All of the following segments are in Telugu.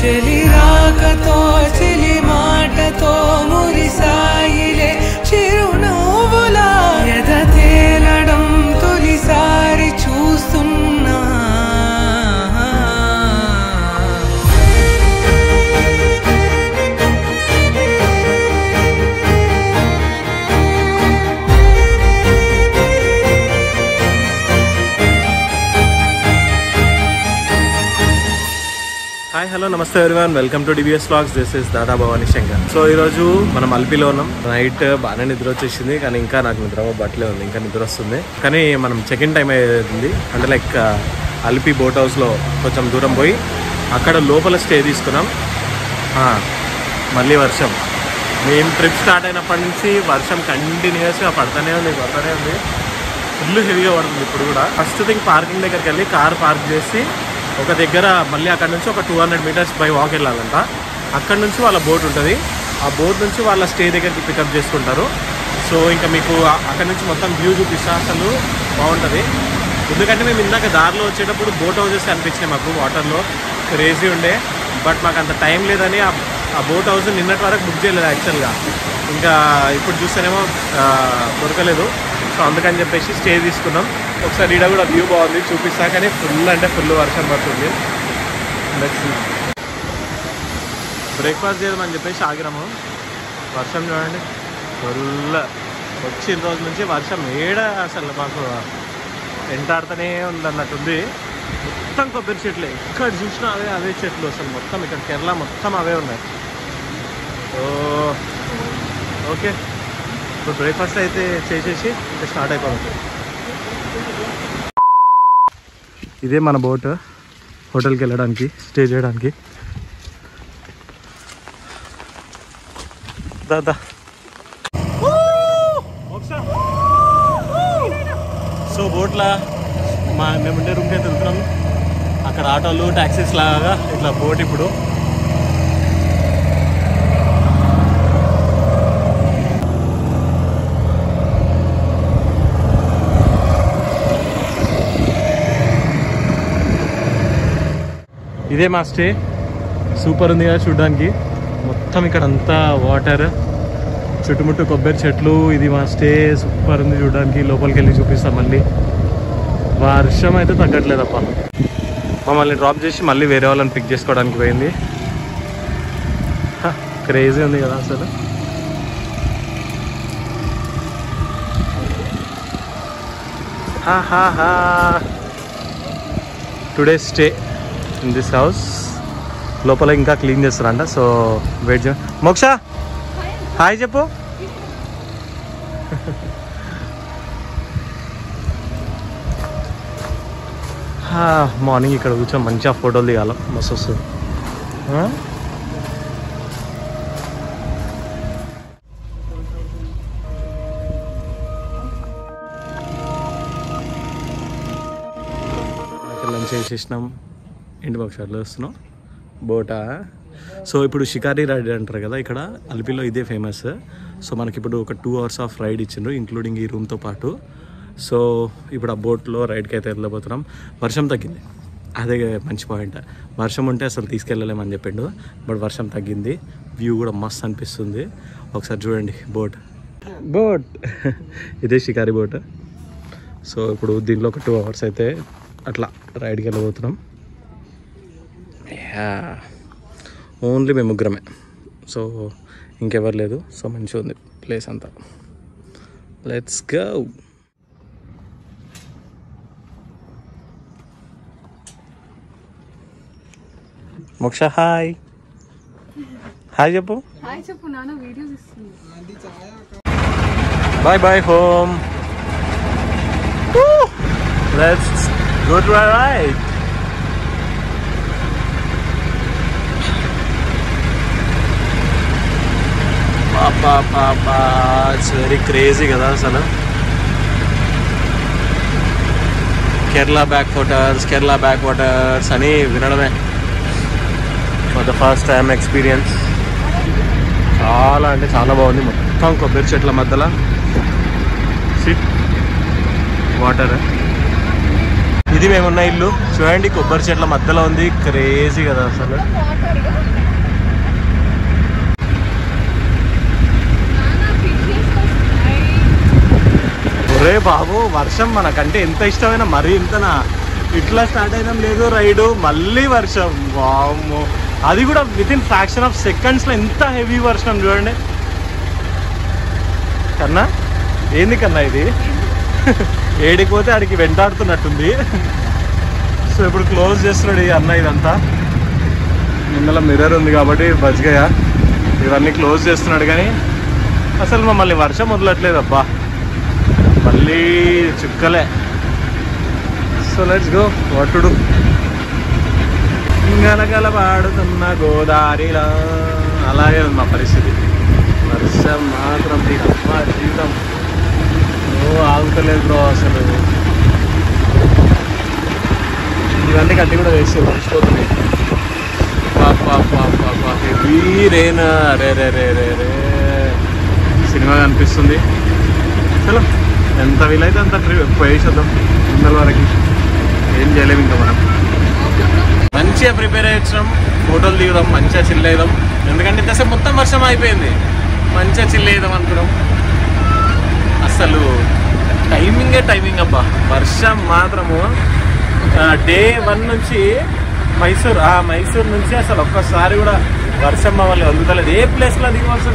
చెలి రాకతో చెలి మాటతో మురిసాయిలే చిరునవ్వులా ఎద తేలడం తొలిసారి చూస్తున్నా. హాయ్ హలో నమస్తే everyone, welcome to DBS vlogs. This is Dada Bhavani Shankar. So ఈరోజు మనం అల్పిలో ఉన్నాం. నైట్ బాగానే నిద్ర వచ్చేసింది, కానీ ఇంకా నాకు నిద్ర బట్టలే ఉంది, ఇంకా నిద్ర వస్తుంది. కానీ మనం చెక్ ఇన్ టైం అయ్యింది. అంటే లైక్ అల్పి బోట్ హౌస్లో కొంచెం దూరం పోయి అక్కడ లోపల స్టే తీసుకున్నాం. మళ్ళీ వర్షం. మేము ట్రిప్ స్టార్ట్ అయినప్పటి నుంచి వర్షం కంటిన్యూస్గా పడుతూనే ఉంది. ఫుల్ హెవీగా పడుతుంది ఇప్పుడు కూడా. ఫస్ట్ థింగ్ పార్కింగ్ దగ్గరికి వెళ్ళి కార్ పార్క్ చేసి ఒక దగ్గర మళ్ళీ అక్కడ నుంచి ఒక 200 మీటర్స్ బై వాక్ వెళ్ళాలంట. అక్కడ నుంచి వాళ్ళ బోట్ ఉంటుంది. ఆ బోట్ నుంచి వాళ్ళ స్టే దగ్గరికి పికప్ చేసుకుంటారు. సో ఇంకా మీకు అక్కడ నుంచి మొత్తం వ్యూ చూపిస్తా. అసలు బాగుంటుంది. ఎందుకంటే మేము ఇందాక దారిలో వచ్చేటప్పుడు బోట్ హౌసెస్ అనిపించినాయి మాకు. వాటర్లో క్రేజీ ఉండే, బట్ మాకు అంత టైం లేదని ఆ బోట్ హౌస్ నిన్నటి వరకు బుక్ చేయలేదు యాక్చువల్గా. ఇంకా ఇప్పుడు చూస్తేనేమో దొరకలేదు. సో అందుకని చెప్పేసి స్టే తీసుకున్నాం. ఒకసారి ఈడ కూడా వ్యూ బాగుంది, చూపిస్తా. కానీ ఫుల్ అంటే ఫుల్ వర్షం పడుతుంది. బ్రేక్ఫాస్ట్ చేద్దామని చెప్పేసి ఆగినాము. వర్షం చూడండి, ఫుల్ వచ్చిన రోజు నుంచి వర్షం ఏడ అసలు మాకు ఎంటాడుతూనే ఉందన్నట్టుంది. మొత్తం కొబ్బరి చెట్లే, ఎక్కడ చూసినా అవే చెట్లు. అసలు మొత్తం ఇక్కడ కేరళ మొత్తం అవే ఉన్నాయి. సో ఓకే, ఇప్పుడు బ్రేక్ఫాస్ట్ అయితే చేసేసి ఇంకా స్టార్ట్ అయిపోతుంది. ఇదే మన బోట్, హోటల్కి వెళ్ళడానికి, స్టే చేయడానికి. దాదా సో బోట్లా మేముండే రూమ్కి అయితే వెళ్తున్నాం. అక్కడ ఆటోలు ట్యాక్సీస్ లాగా ఇట్లా బోట్. ఇప్పుడు ఇదే మా స్టే. సూపర్ ఉంది కదా చూడడానికి. మొత్తం ఇక్కడ అంతా వాటర్, చుట్టుముట్టు కొబ్బరి చెట్లు. ఇది మా స్టే. సూపర్ ఉంది చూడడానికి. లోపలికి వెళ్ళి చూపిస్తాం మళ్ళీ. వర్షం అయితే తగ్గట్లేదప్ప. మమ్మల్ని డ్రాప్ చేసి మళ్ళీ వేరే వాళ్ళని పిక్ చేసుకోవడానికి పోయింది. క్రేజీ ఉంది కదా అసలు. Today stay in this house. లోపల ఇంకా క్లీన్ చేస్తారంట. సో వెయిట్ చే. మోక్ష హాయ్ చెప్పు. మార్నింగ్ ఇక్కడ కూర్చొని మంచిగా ఫోటోలు దిగాలి, మస్తు వస్తుంది. లంచ్ చేసేసినాం. ఇంటి పక్షాలు వస్తున్నాం. బోటా. సో ఇప్పుడు షికారీ రైడ్ అంటారు కదా ఇక్కడ అల్పిలో, ఇదే ఫేమస్. సో మనకి ఇప్పుడు ఒక 2 hours ఆఫ్ రైడ్ ఇచ్చిండ్రు, ఇంక్లూడింగ్ ఈ రూమ్తో పాటు. సో ఇప్పుడు ఆ బోట్లో రైడ్కి అయితే వెళ్ళబోతున్నాం. వర్షం తగ్గింది, అదే మంచి పాయింట్. వర్షం ఉంటే అసలు తీసుకెళ్ళలేమని చెప్పిండు, బట్ వర్షం తగ్గింది. వ్యూ కూడా మస్తు అనిపిస్తుంది. ఒకసారి చూడండి బోట్. ఇదే షికారీ బోట్. సో ఇప్పుడు దీనిలో ఒక 2 hours అయితే అట్లా రైడ్కి వెళ్ళబోతున్నాం. ఓన్లీ మేము ముగ్గురమే. సో ఇంకెవరు లేదు. సో మంచిగా ఉంది ప్లేస్ అంతా. Let's go. Moksha hi. Hi చెప్పు. Bye bye home. Let's go to ride. It's very crazy కదా అసలు. కేరళ బ్యాక్ వాటర్స్ అని వినడమే. For the first time experience. చాలా అంటే చాలా బాగుంది. మొత్తం కొబ్బరి చెట్ల మధ్యలో వాటర్. ఇది మేమున్న ఇల్లు చూడండి, కొబ్బరి చెట్ల మధ్యలో ఉంది. క్రేజీ కదా అసలు. ఒరే బాబు, వర్షం మనకంటే ఎంత ఇష్టమైనా మరీ ఇంతనా. ఇట్లా స్టార్ట్ అయినాం లేదు రైడు, మళ్ళీ వర్షం. వామ్మో, అది కూడా విత్ ఇన్ ఫ్రాక్షన్ ఆఫ్ సెకండ్స్లో ఎంత హెవీ వర్షం చూడండి. కన్నా ఏంది కన్నా ఇది? ఏడికి పోతే ఆడికి వెంటాడుతున్నట్టుంది. సో ఇప్పుడు క్లోజ్ చేస్తున్నాడు ఈ అన్న ఇదంతా. నిన్నల మిర్రర్ ఉంది కాబట్టి బజ్గయా ఇవన్నీ క్లోజ్ చేస్తున్నాడు. కానీ అసలు మమ్మల్ని వర్షం వదలట్లేదు అబ్బా, మళ్ళీ చుక్కలే. So let's go what to do. గలగల పాడుతున్న గోదావరిలా అలాగే ఉంది మా పరిస్థితి. వర్షం మాత్రం దీనమ్మా జీవితం ఆగుతలేదు బ్రో అసలు. ఇవన్నీ కట్టి కూడా వేసి మర్చిపోతుంది. Heavy rain. రే రే రే రే రే సినిమా కనిపిస్తుంది. చలో ఎంత వీలైతే అంత పోయేసేద్దాం ముందల వరకు. ఏం చేయలేము ఇంకా మనం. మంచిగా ప్రిపేర్ అయ్యొచ్చాం, ఫోటోలు దిగుదాం, మంచిగా చిల్ అవుదాం. ఎందుకంటే ఇంతసేపు మొత్తం వర్షం అయిపోయింది, మంచిగా చిల్ అవుదాం అనుకున్నాం. అసలు టైమింగ్ అబ్బా. వర్షం మాత్రము డే 1 నుంచి మైసూర్ నుంచి అసలు ఒక్కసారి కూడా వర్షం మమ్మల్ని వదులుతలేదు. ఏ ప్లేస్లో దిగవచ్చు.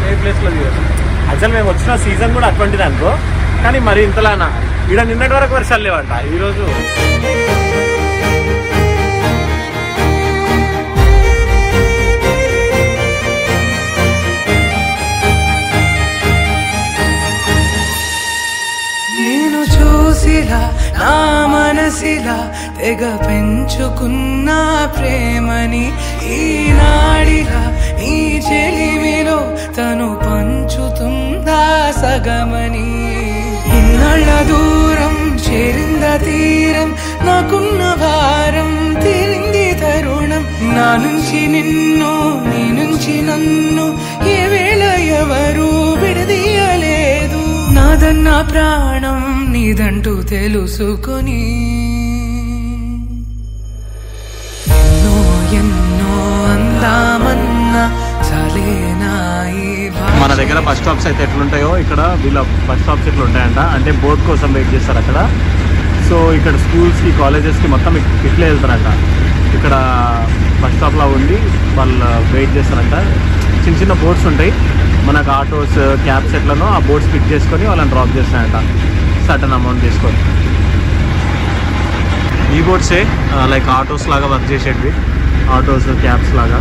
అసలు మేము వచ్చిన సీజన్ కూడా అటువంటిది అనుకో, కానీ మరి ఇంతలానా ఇక్కడ నిన్నటి వరకు వర్షాలు లేవంట. ఈరోజు నేను చూసిలా నా మనసిలా తెగ పెంచుకున్న ప్రేమని ఈనాడిలా నీ చెలిమిలో తను పంచుతుందా సగమని. ఇన్నాళ్ళ దూరం చేరింద తీరం, నాకున్న భారం తీరింది తరుణం. నా నుంచి నిన్ను, నీ నుంచి నన్ను ఏ వేళ ఎవరు విడదీయలేదు. నాదన్న ప్రాణం నీదంటూ తెలుసుకొని ఎన్నో అందామన్నా చాలేనాయి. మన దగ్గర బస్ స్టాప్స్ అయితే ఎట్లుంటాయో ఇక్కడ వీళ్ళ బస్ స్టాప్స్ ఎట్లా ఉంటాయంట. అంటే బోట్ కోసం వెయిట్ చేస్తారు అక్కడ. సో ఇక్కడ స్కూల్స్కి కాలేజెస్కి మొత్తం ఇట్లే వెళ్తారంట. ఇక్కడ బస్ స్టాప్లో ఉండి వాళ్ళు వెయిట్ చేస్తారంట. చిన్న బోట్స్ ఉంటాయి, మనకు ఆటోస్ క్యాబ్స్ ఎట్లనో ఆ బోట్స్ పిక్ చేసుకొని వాళ్ళని డ్రాప్ చేస్తాయంట సర్టన్ అమౌంట్ తీసుకొని. ఈ బోట్సే లైక్ ఆటోస్ లాగా వర్క్ చేసేటివి, ఆటోస్ క్యాబ్స్ లాగా.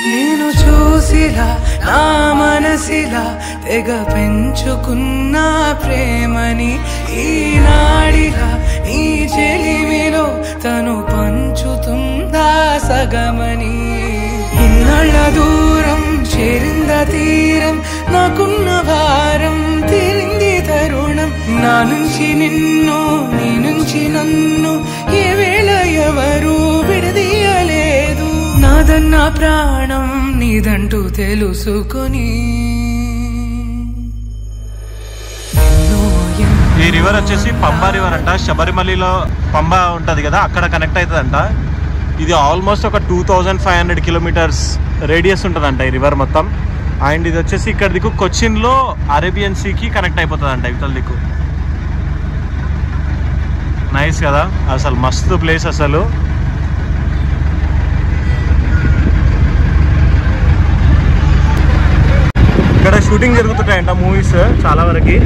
నేను చూసిలా నా మనసిలా తెగ పెంచుకున్న ప్రేమని ఈనాడిలా నీ చెలిమిలో తను పంచుతుందా సగమని. ఇన్నాళ్ళ దూరం చేరింద తీరం, నాకున్న భారం తీరింది తరుణం. నా నుంచి నిన్ను, నీ నుంచి నన్ను ఏ వేళ ఎవరు విడదీయలేదు. నాదన్న ప్రాణం నీదంటూ తెలుసుకొని. ఈ రివర్ వచ్చేసి పంబా రివర్ అంట. శబరిమలలో పంబా ఉంటుంది కదా, అక్కడ కనెక్ట్ అవుతుందంట. ఇది ఆల్మోస్ట్ ఒక 2500 కిలోమీటర్స్ రేడియస్ ఉంటుందంట ఈ రివర్ మొత్తం. అండ్ ఇది వచ్చేసి ఇక్కడ దిక్కు కొచ్చిన్లో అరేబియన్ సీకి కనెక్ట్ అయిపోతుందంట ఇవతల దిక్కు. నైస్ కదా, అసలు మస్తు ప్లేస్ అసలు. ఇక్కడ షూటింగ్ జరుగుతుంటాయంట మూవీస్ చాలా వరకు.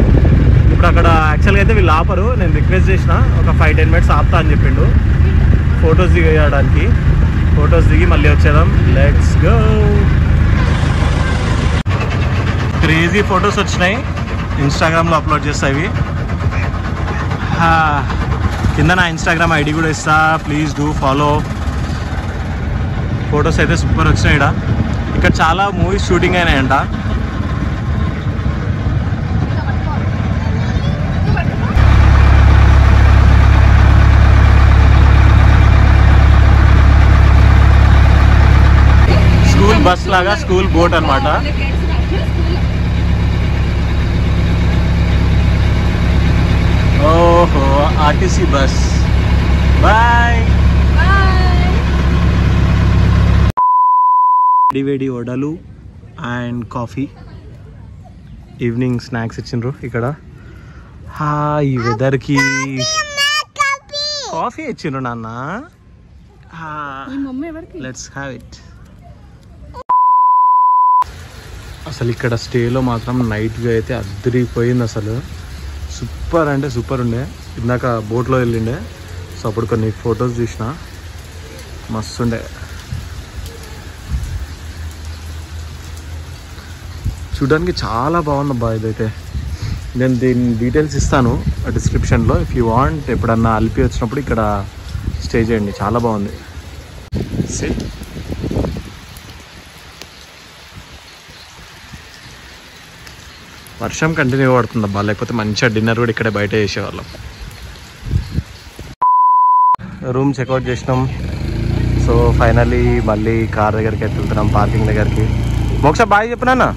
ఇప్పుడు అక్కడ యాక్చువల్గా అయితే వీళ్ళు ఆపరు. నేను రిక్వెస్ట్ చేసిన ఒక 5-10 మినిట్స్ ఆపుతా అని చెప్పిండు ఫొటోస్ దిగడానికి. ఫొటోస్ దిగి మళ్ళీ వచ్చేద్దాం. Let's go. క్రేజీ ఫొటోస్ వచ్చినాయి, ఇన్స్టాగ్రామ్లో అప్లోడ్ చేస్తాయి. కింద నా ఇన్స్టాగ్రామ్ ఐడి కూడా ఇస్తా, ప్లీజ్ డూ ఫాలో. ఫొటోస్ అయితే సూపర్ వచ్చినాయి. ఇక్కడ చాలా మూవీస్ షూటింగ్ అయినాయంట. బస్ లాగా స్కూల్ బోట్ అన్నమాట. ఓహో ఆర్టీసీ బస్. బాయ్. వేడి వడలు అండ్ కాఫీ, ఈవినింగ్ స్నాక్స్ ఇచ్చిండ్రు ఇక్కడ. ఈ వెదర్కి కాఫీ ఇచ్చిండ్రు నాన్న. Let's have it. అసలు ఇక్కడ స్టేలో మాత్రం నైట్ వ్యూ అయితే అద్దరిపోయింది. అసలు సూపర్ అంటే సూపర్ ఉండే. ఇందాక బోట్లో వెళ్ళిండే, సో అప్పుడు కొన్ని ఫొటోస్ చూసిన, మస్తు ఉండే. చూడడానికి చాలా బాగుంది అబ్బా ఇదైతే. నేను దీని డీటెయిల్స్ ఇస్తాను డిస్క్రిప్షన్లో. ఇఫ్ యూ వాంట్ ఎప్పుడన్నా అలిపి వచ్చినప్పుడు ఇక్కడ స్టే చేయండి, చాలా బాగుంది. వర్షం కంటిన్యూ పడుతుంది అబ్బా, లేకపోతే మంచిగా డిన్నర్ కూడా ఇక్కడే బయట చేసేవాళ్ళం. రూమ్ చెక్అవుట్ చేసినాం. సో ఫైనల్లీ మళ్ళీ కార్ దగ్గరికి వెళ్తున్నాం, పార్కింగ్ దగ్గరికి. మోక్ష బాయ్ చెప్పినా.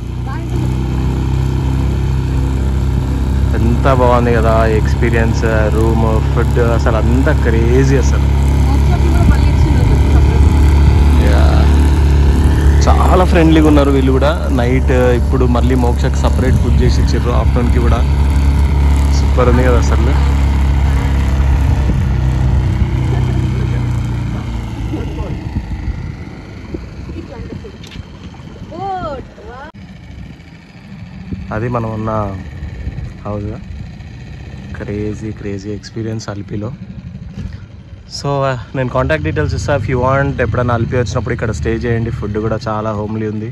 ఎంత బాగుంది కదా ఎక్స్పీరియన్స్, రూమ్, ఫుడ్, అసలు అంతా క్రేజీ. అసలు చాలా ఫ్రెండ్లీగా ఉన్నారు వీళ్ళు కూడా. నైట్ ఇప్పుడు మళ్ళీ మోక్షకి సపరేట్ ఫుడ్ చేసి ఇచ్చారు, ఆఫ్టర్నూన్కి కూడా. సూపర్ ఉంది కదా అసలు. అది మనం ఉన్న హౌస్. క్రేజీ క్రేజీ ఎక్స్పీరియన్స్ అల్పిలో. సో నేను కాంటాక్ట్ డీటెయిల్స్ ఇస్తాను. ఇఫ్ యూ వాంట్ ఎప్పుడైనా అల్పి వచ్చినప్పుడు ఇక్కడ స్టే చేయండి. ఫుడ్ కూడా చాలా హోమ్లీ ఉంది.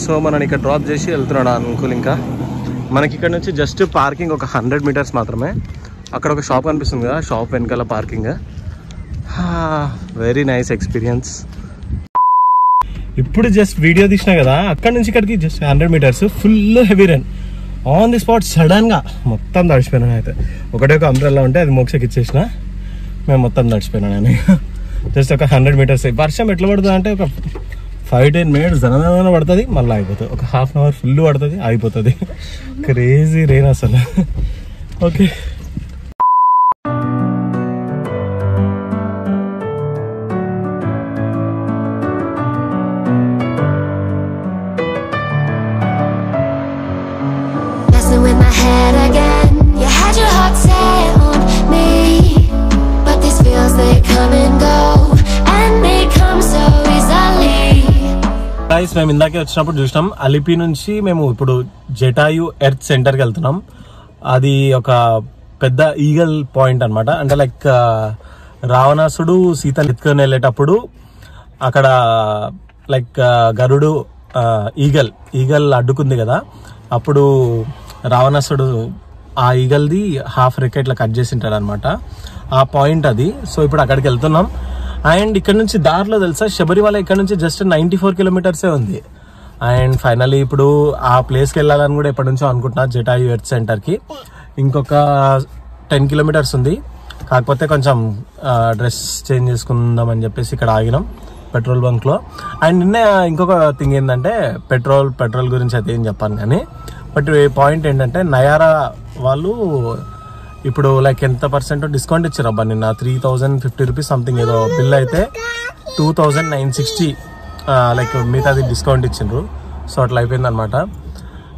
సో మనం ఇక్కడ డ్రాప్ చేసి వెళ్తున్నాడు అంకుల్. ఇంకా మనకి ఇక్కడ నుంచి జస్ట్ పార్కింగ్ ఒక 100 మీటర్స్ మాత్రమే. అక్కడ ఒక షాప్ కనిపిస్తుంది కదా, షాప్ వెనకాల పార్కింగ్. Very nice experience. ఇప్పుడు జస్ట్ వీడియో తీసినా కదా, అక్కడ నుంచి ఇక్కడికి just 100 metres full heavy rain. On the spot సడన్గా మొత్తం తడిచిపోయినా. అయితే ఒకటే ఒక అంబ్రెల్లా ఉంటే అది మోక్షకి ఇచ్చేసిన, మేము మొత్తం తడిచిపోయినా. నేను జస్ట్ ఒక 100 మీటర్స్. వర్షం ఎట్లా పడుతుంది అంటే ఒక 5-10 మినిట్స్ జనదన పడుతుంది, మళ్ళీ అయిపోతుంది. ఒక హాఫ్ అన్ అవర్ ఫుల్ పడుతుంది, అయిపోతుంది. క్రేజీ రెయిన్ అసలు. ఓకే. మేము ఇందాకే వచ్చినప్పుడు చూసినాం. అలిపి నుంచి మేము ఇప్పుడు జటాయు ఎర్త్ సెంటర్కి వెళ్తున్నాం. అది ఒక పెద్ద ఈగల్ పాయింట్ అనమాట. అంటే లైక్ రావణాసుడు సీతను ఎత్తుకొని వెళ్ళేటప్పుడు అక్కడ లైక్ గరుడు ఈగల్ అడ్డుకుంది కదా, అప్పుడు రావణాసుడు ఆ ఈగల్ది హాఫ్ రెక్క ఇట్లా కట్ చేసి ఉంటాడు అనమాట. ఆ పాయింట్ అది. సో ఇప్పుడు అక్కడికి వెళ్తున్నాం. అండ్ ఇక్కడ నుంచి దారిలో తెలుసా, శబరిమల ఇక్కడ నుంచి జస్ట్ 94 కిలోమీటర్సే ఉంది. అండ్ ఫైనల్లీ ఇప్పుడు ఆ ప్లేస్కి వెళ్ళాలని కూడా ఎప్పటి నుంచో అనుకుంటున్నా, జటాయు ఎర్త్ సెంటర్కి. ఇంకొక 10 కిలోమీటర్స్ ఉంది. కాకపోతే కొంచెం డ్రెస్ చేంజ్ చేసుకుందాం అని చెప్పేసి ఇక్కడ ఆగినాం పెట్రోల్ బంక్లో. అండ్ నిన్న ఇంకొక థింగ్ ఏంటంటే, పెట్రోల్ గురించి అయితే ఏం చెప్పాను కానీ, బట్ పాయింట్ ఏంటంటే నయారా వాళ్ళు ఇప్పుడు లైక్ ఎంత % డిస్కౌంట్ ఇచ్చారు అబ్బా. నిన్న 3050 రూపీస్ సంథింగ్ ఏదో బిల్ అయితే 2960 లైక్ మిగతాది డిస్కౌంట్ ఇచ్చిండ్రు. సో అట్లా అయిపోయింది అనమాట.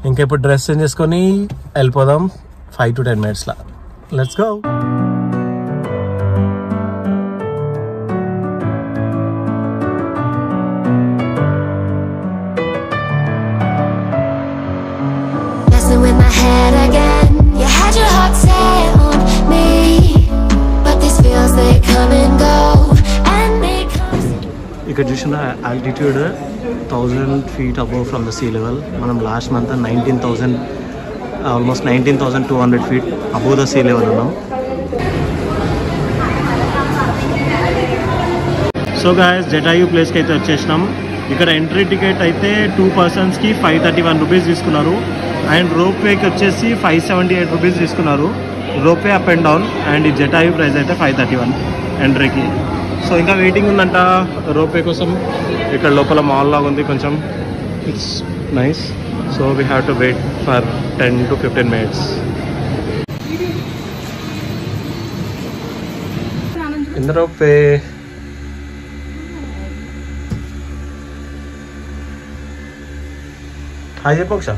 ఇంకా ఇప్పుడు డ్రెస్ చేంజ్ చేసుకొని వెళ్ళిపోదాం 5 to 10 minutes లా. Let's go. ఇక్కడ చూసిన altitude 1000 feet above from the sea level. మనం last month 19,000 almost 19,200 feet above the sea level ఉన్నాం. సో గాయస్ జటాయు ప్లేస్కి అయితే వచ్చేసినాం. ఇక్కడ ఎంట్రీ టికెట్ అయితే 2 personsకి 531 రూపీస్ తీసుకున్నారు. అండ్ రోప్ వేకి వచ్చేసి 578 రూపీస్ తీసుకున్నారు. Ropeway up and down. And ఈ జటాయు ప్రైస్ అయితే 531 ఎంట్రీకి. సో ఇంకా వెయిటింగ్ ఉందంట రోపే కోసం. ఇక్కడ లోపల మాల్ లాగా ఉంది కొంచెం. It's nice. So we have to wait for 10 to 15 minutes. In the rope. Hi చెప్పు ఒకసా.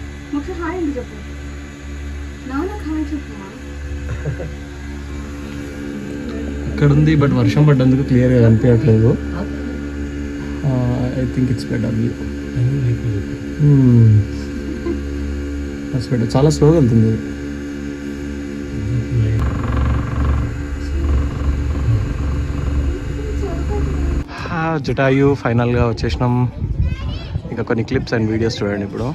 ఇక్కడ ఉంది బట్ వర్షం పడ్డందుకు క్లియర్గా కనిపించట్లేదు. I think it's better view. చాలా స్లోగా వెళ్తుంది. జటాయు ఫైనల్గా వచ్చేసినాం. ఇంకా కొన్ని క్లిప్స్ అండ్ వీడియోస్ చూడండి ఇప్పుడు.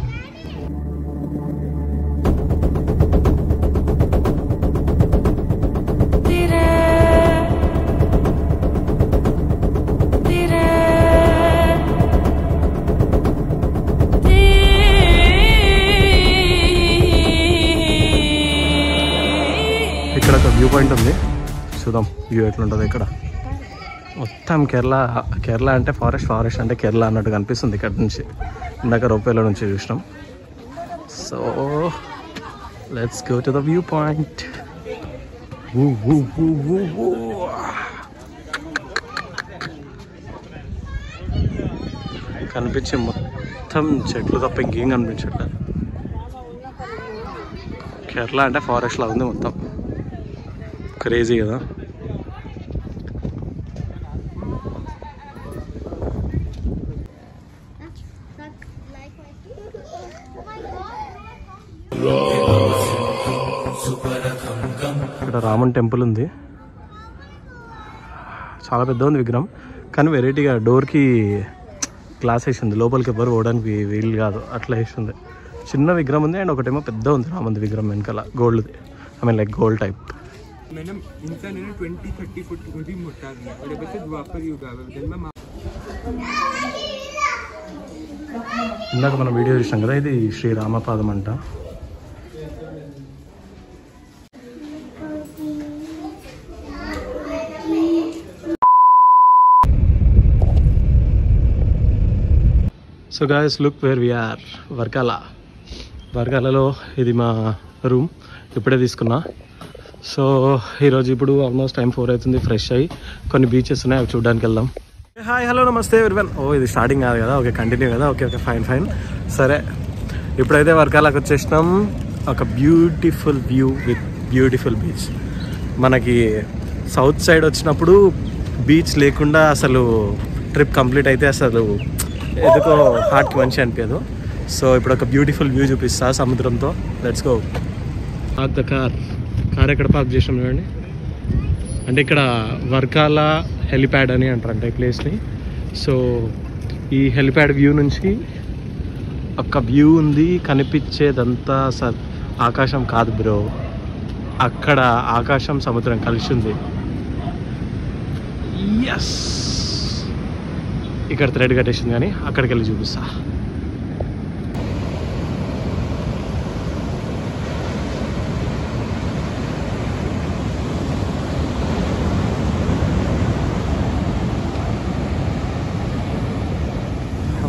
ఇక్కడ ఒక వ్యూ పాయింట్ ఉంది, చూద్దాం వ్యూ ఎట్లుంటుంది ఇక్కడ. మొత్తం కేరళ అంటే ఫారెస్ట్ అంటే కేరళ అన్నట్టు కనిపిస్తుంది ఇక్కడ నుంచి. ఇందాక రోపేలో నుంచి చూసినాం. So let's go to the view point. కనిపించే మొత్తం చెట్లు తప్ప ఇంకేం కనిపించట్లేదు. కేరళ అంటే ఫారెస్ట్ లా ఉంది మొత్తం. క్రేజీ కదా. ఇక్కడ రామన్ టెంపుల్ ఉంది, చాలా పెద్ద ఉంది విగ్రహం. కానీ వెరైటీగా డోర్కి గ్లాస్ వేసింది, లోపలికి ఎవరు పోవడానికి వీలు కాదు అట్లా వేసింది. చిన్న విగ్రహం ఉంది అండ్ ఒకటేమో పెద్ద ఉంది రామంది విగ్రహం వెనకాల, గోల్డ్ది. I mean like gold type. ఇందాక మనం వీడియో చూసాం కదా, ఇది శ్రీరామపాదం అంట. So guys look where we are. వర్కాలలో ఇది మా రూమ్, ఇప్పుడే తీసుకున్నా. సో ఈరోజు ఇప్పుడు ఆల్మోస్ట్ టైం 4 అవుతుంది. ఫ్రెష్ అయ్యి కొన్ని బీచెస్ ఉన్నాయి, అవి చూడడానికి వెళ్దాం. హాయ్ హలో నమస్తే ఎవరివన్. ఓ ఇది స్టార్టింగ్ కాదు కదా, ఓకే కంటిన్యూ కదా. Okay fine. సరే ఇప్పుడైతే వర్కాలకు వచ్చేసినాం. ఒక beautiful view with beautiful beach. మనకి సౌత్ సైడ్ వచ్చినప్పుడు బీచ్ లేకుండా అసలు ట్రిప్ కంప్లీట్ అయితే అసలు ఎందుకో హార్ట్కి మంచి అనిపించదు. సో ఇప్పుడు ఒక బ్యూటిఫుల్ వ్యూ చూపిస్తా సముద్రంతో. Let's go. Park the car ఎక్కడ పార్క్ చేసాం చూడండి. అంటే ఇక్కడ వర్కాల హెలిప్యాడ్ అని అంటారంట ఈ ప్లేస్ని. సో ఈ హెలిప్యాడ్ వ్యూ నుంచి ఒక వ్యూ ఉంది, కనిపించేదంతా ఆకాశం కాదు బ్రో, అక్కడ ఆకాశం సముద్రం కలిసి ఉంది. ఎస్, ఇక్కడ థ్రెడ్ కట్టేసింది కానీ అక్కడికి వెళ్ళి చూపిస్తా.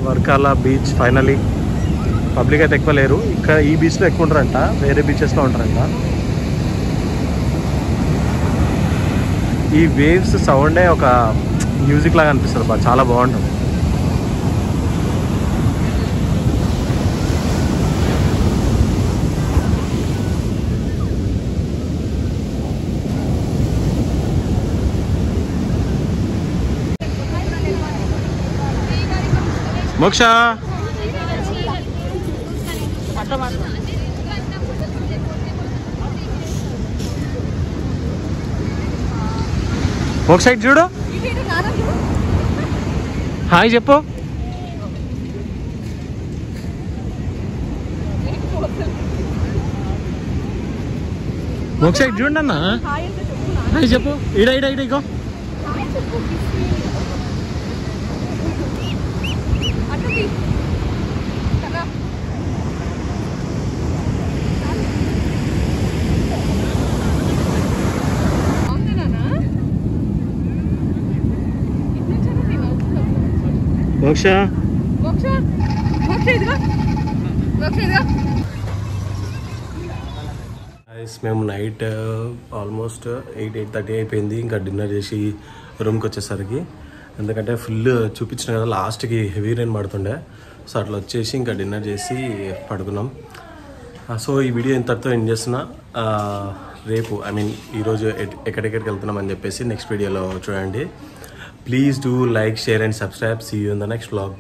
Varkala beach finally. పబ్లిక్ అయితే ఎక్కువ లేరు ఇక్కడ, ఈ బీచ్లో ఎక్కువ ఉంటారంట, వేరే బీచెస్లో ఉంటారంట. ఈ వేవ్స్ సౌండే ఒక మ్యూజిక్ లాగా అనిపిస్తుంది, చాలా బాగుంటుంది. మోక్ష ఒక సైడ్ చూడు, హాయ్ చెప్పు. ఒక సైడ్ చూడండి అన్న, హాయ్ చెప్పు. ఇడ ఇగో మోక్ష మేము నైట్ ఆల్మోస్ట్ 8:30 అయిపోయింది. ఇంకా డిన్నర్ చేసి రూమ్కి వచ్చేసరికి, ఎందుకంటే ఫుల్ చూపించిన కదా లాస్ట్కి హెవీ రెయిన్ పడుతుండే. సో అట్లా వచ్చేసి ఇంకా డిన్నర్ చేసి పడుకున్నాం. సో ఈ వీడియో ఇంతటితో ఎండ్ చేస్తున్నా. రేపు ఈరోజు ఎక్కడెక్కడికి వెళ్తున్నాం అని చెప్పేసి నెక్స్ట్ వీడియోలో చూడండి. Please do like, share and subscribe. See you in the next vlog.